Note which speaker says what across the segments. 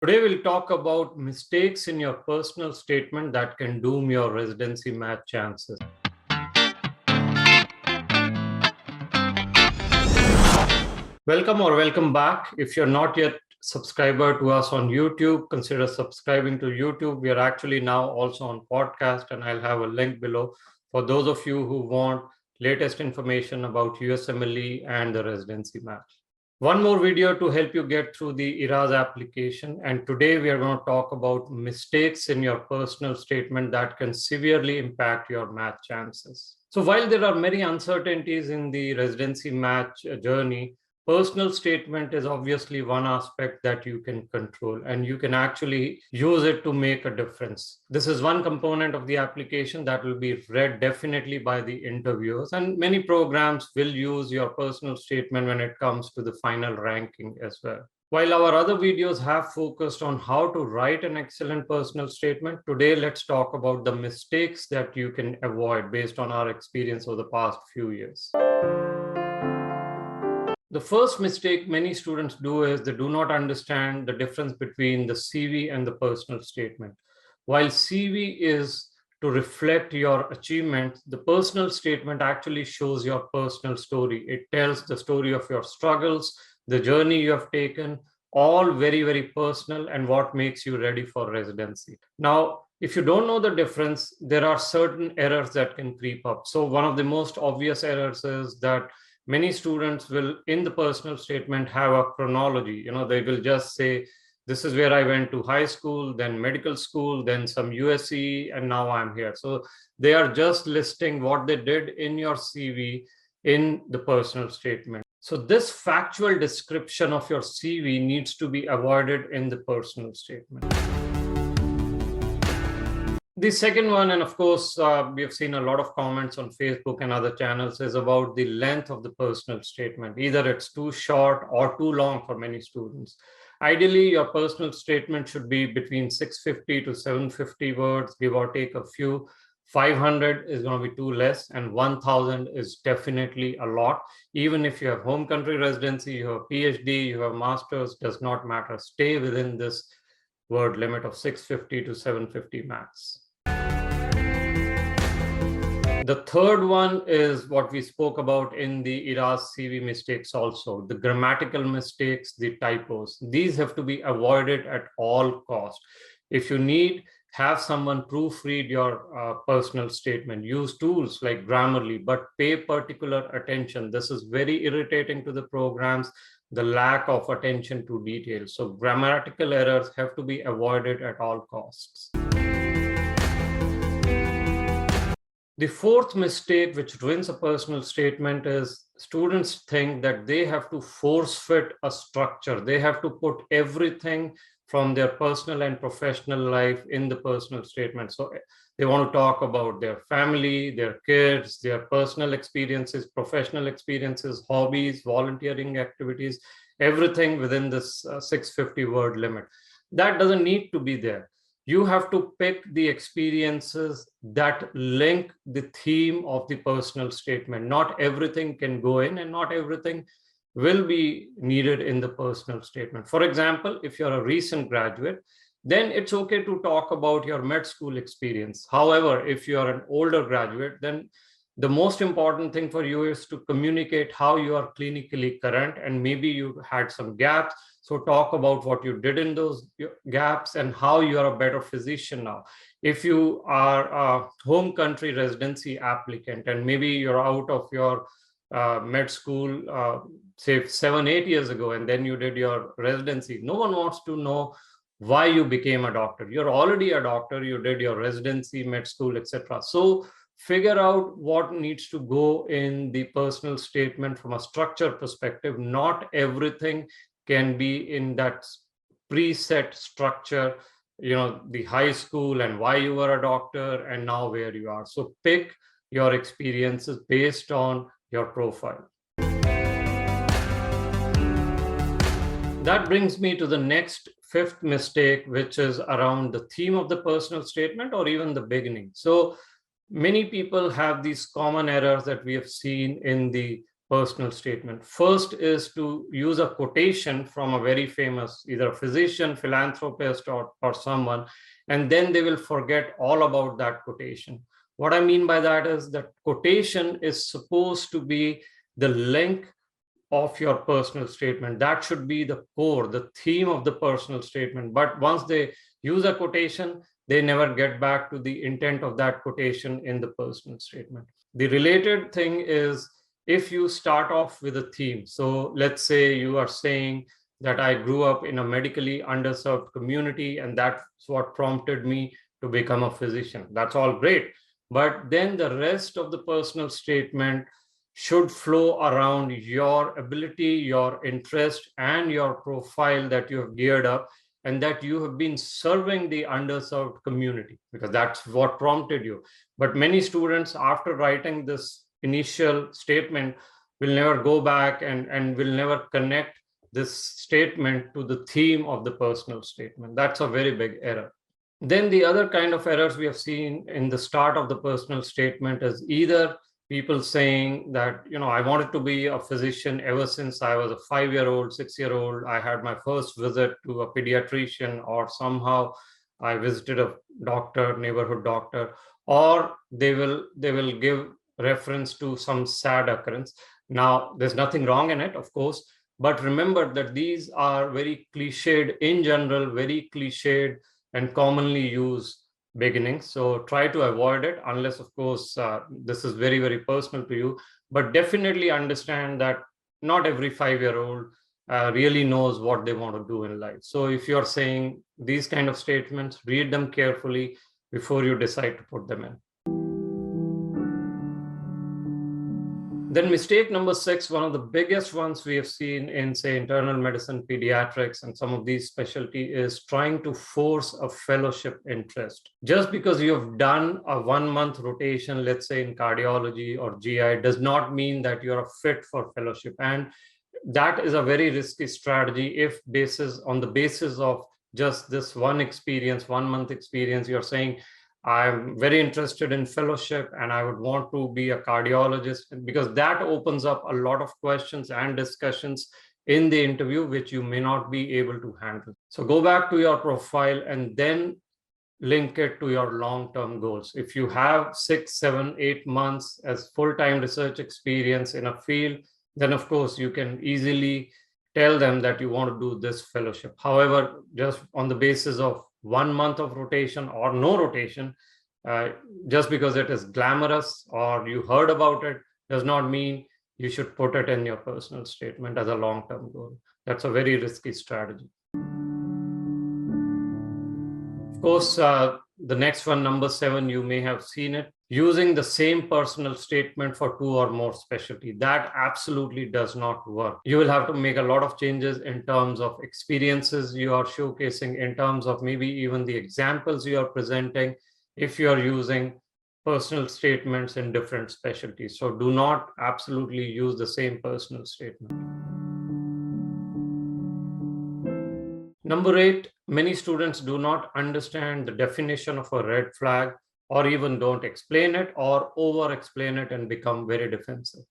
Speaker 1: Today, we'll talk about mistakes in your personal statement that can doom your residency match chances. Welcome back. If you're not yet subscriber to us on YouTube, consider subscribing to YouTube. We are actually now also on podcast, and I'll have a link below for those of you who want latest information about USMLE and the residency match. One more video to help you get through the IRAS application. And today we are going to talk about mistakes in your personal statement that can severely impact your match chances. So while there are many uncertainties in the residency match journey, personal statement is obviously one aspect that you can control, and you can actually use it to make a difference. This is one component of the application that will be read definitely by the interviewers, and many programs will use your personal statement when it comes to the final ranking as well. While our other videos have focused on how to write an excellent personal statement, today let's talk about the mistakes that you can avoid based on our experience over the past few years. The first mistake many students do is they do not understand the difference between the CV and the personal statement. While CV is to reflect your achievement, the personal statement actually shows your personal story. It tells the story of your struggles, the journey you have taken, all very, very personal, and what makes you ready for residency. Now, if you don't know the difference, there are certain errors that can creep up. So one of the most obvious errors is that many students will, in the personal statement, have a chronology. They will just say, this is where I went to high school, then medical school, then some USC, and now I'm here. So they are just listing what they did in your CV in the personal statement. So this factual description of your CV needs to be avoided in the personal statement. The second one, and of course, we have seen a lot of comments on Facebook and other channels, is about the length of the personal statement. Either it's too short or too long for many students. Ideally, your personal statement should be between 650 to 750 words, give or take a few. 500 is going to be too less, and 1000 is definitely a lot. Even if you have home country residency, you have PhD, you have master's, does not matter. Stay within this word limit of 650 to 750 max. The third one is what we spoke about in the IRAS CV mistakes also, the grammatical mistakes, the typos. These have to be avoided at all costs. If you need, have someone proofread your personal statement. Use tools like Grammarly, but pay particular attention. This is very irritating to the programs, the lack of attention to detail. So grammatical errors have to be avoided at all costs. The fourth mistake which ruins a personal statement is students think that they have to force fit a structure. They have to put everything from their personal and professional life in the personal statement. So they want to talk about their family, their kids, their personal experiences, professional experiences, hobbies, volunteering activities, everything within this 650 word limit. That doesn't need to be there. You have to pick the experiences that link the theme of the personal statement. Not everything can go in, and not everything will be needed in the personal statement. For example, if you're a recent graduate, then it's okay to talk about your med school experience. However, if you're an older graduate, then the most important thing for you is to communicate how you are clinically current, and maybe you had some gaps. So talk about what you did in those gaps and how you are a better physician now. If you are a home country residency applicant and maybe you're out of your med school, say 7-8 years ago, and then you did your residency, no one wants to know why you became a doctor. You're already a doctor, you did your residency, med school, etc. So figure out what needs to go in the personal statement from a structure perspective. Not everything can be in that preset structure, the high school and why you were a doctor and now where you are. So pick your experiences based on your profile. That brings me to the next fifth mistake, which is around the theme of the personal statement or even the beginning. So many people have these common errors that we have seen in the personal statement. First is to use a quotation from a very famous, either a physician, philanthropist, or someone, and then they will forget all about that quotation. What I mean by that is that quotation is supposed to be the link of your personal statement. That should be the core, the theme of the personal statement. But once they use a quotation, they never get back to the intent of that quotation in the personal statement. The related thing is if you start off with a theme. So let's say you are saying that I grew up in a medically underserved community, and that's what prompted me to become a physician. That's all great. But then the rest of the personal statement should flow around your ability, your interest, and your profile that you have geared up, and that you have been serving the underserved community, because that's what prompted you. But many students, after writing this initial statement, will never go back and will never connect this statement to the theme of the personal statement. That's a very big error. Then the other kind of errors we have seen in the start of the personal statement is either people saying that, I wanted to be a physician ever since I was a 5-year-old, 6-year-old. I had my first visit to a pediatrician, or somehow I visited a doctor, neighborhood doctor, or they will give reference to some sad occurrence. Now, there's nothing wrong in it, of course, but remember that these are very cliched in general, very cliched and commonly used beginnings. So try to avoid it, unless, of course, this is very, very personal to you. But definitely understand that not every 5-year-old really knows what they want to do in life. So if you're saying these kind of statements, read them carefully before you decide to put them in. Then mistake number 6, one of the biggest ones we have seen in, say, internal medicine, pediatrics, and some of these specialties, is trying to force a fellowship interest. Just because you have done a 1-month rotation, let's say in cardiology or GI, does not mean that you're a fit for fellowship. And that is a very risky strategy if on the basis of just this one experience, 1-month experience, you're saying, I'm very interested in fellowship and I would want to be a cardiologist, because that opens up a lot of questions and discussions in the interview, which you may not be able to handle. So go back to your profile and then link it to your long-term goals. If you have 6, 7, 8 months as full-time research experience in a field, then of course you can easily tell them that you want to do this fellowship. However, just on the basis of 1 month of rotation or no rotation, just because it is glamorous or you heard about it, does not mean you should put it in your personal statement as a long-term goal. That's a very risky strategy. Of course, the next one, number 7, you may have seen it. Using the same personal statement for 2 or more specialty. That absolutely does not work. You will have to make a lot of changes in terms of experiences you are showcasing, in terms of maybe even the examples you are presenting, if you are using personal statements in different specialties. So do not absolutely use the same personal statement. Number 8, many students do not understand the definition of a red flag, or even don't explain it or over explain it and become very defensive.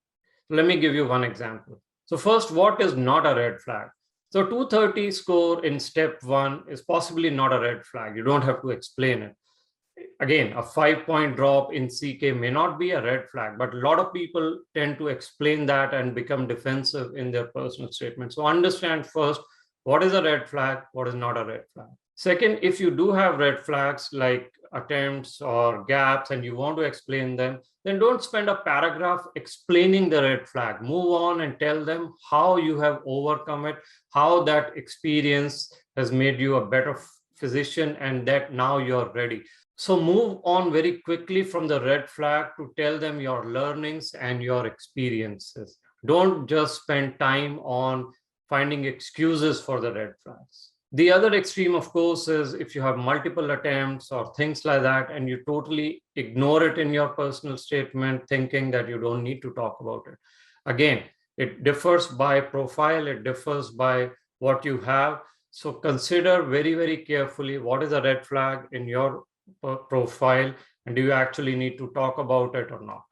Speaker 1: So let me give you one example. So first, what is not a red flag? So 230 score in step 1 is possibly not a red flag. You don't have to explain it. Again, a 5-point drop in CK may not be a red flag, but a lot of people tend to explain that and become defensive in their personal statement. So understand first, what is a red flag, what is not a red flag. Second, if you do have red flags like attempts or gaps and you want to explain them, then don't spend a paragraph explaining the red flag. Move on and tell them how you have overcome it, how that experience has made you a better physician, and that now you're ready. So move on very quickly from the red flag to tell them your learnings and your experiences. Don't just spend time on finding excuses for the red flags. The other extreme, of course, is if you have multiple attempts or things like that, and you totally ignore it in your personal statement, thinking that you don't need to talk about it. Again, it differs by profile, it differs by what you have. So consider very, very carefully what is a red flag in your profile, and do you actually need to talk about it or not.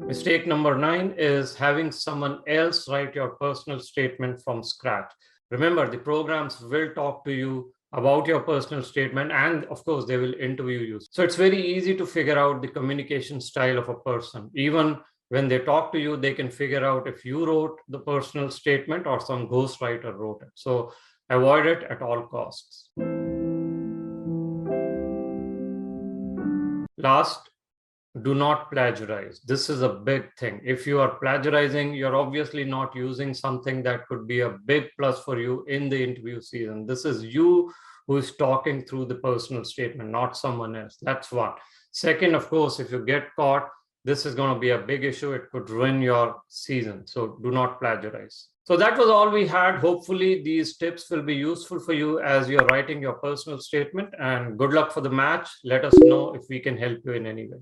Speaker 1: Mistake number 9 is having someone else write your personal statement from scratch. Remember, the programs will talk to you about your personal statement, and of course, they will interview you. So it's very easy to figure out the communication style of a person. Even when they talk to you, they can figure out if you wrote the personal statement or some ghostwriter wrote it. So avoid it at all costs. Last, do not plagiarize. This is a big thing. If you are plagiarizing, you're obviously not using something that could be a big plus for you in the interview season. This is you who is talking through the personal statement, not someone else. That's one. Second, of course, if you get caught, this is going to be a big issue. It could ruin your season. So do not plagiarize. So that was all we had. Hopefully these tips will be useful for you as you're writing your personal statement, and good luck for the match. Let us know if we can help you in any way.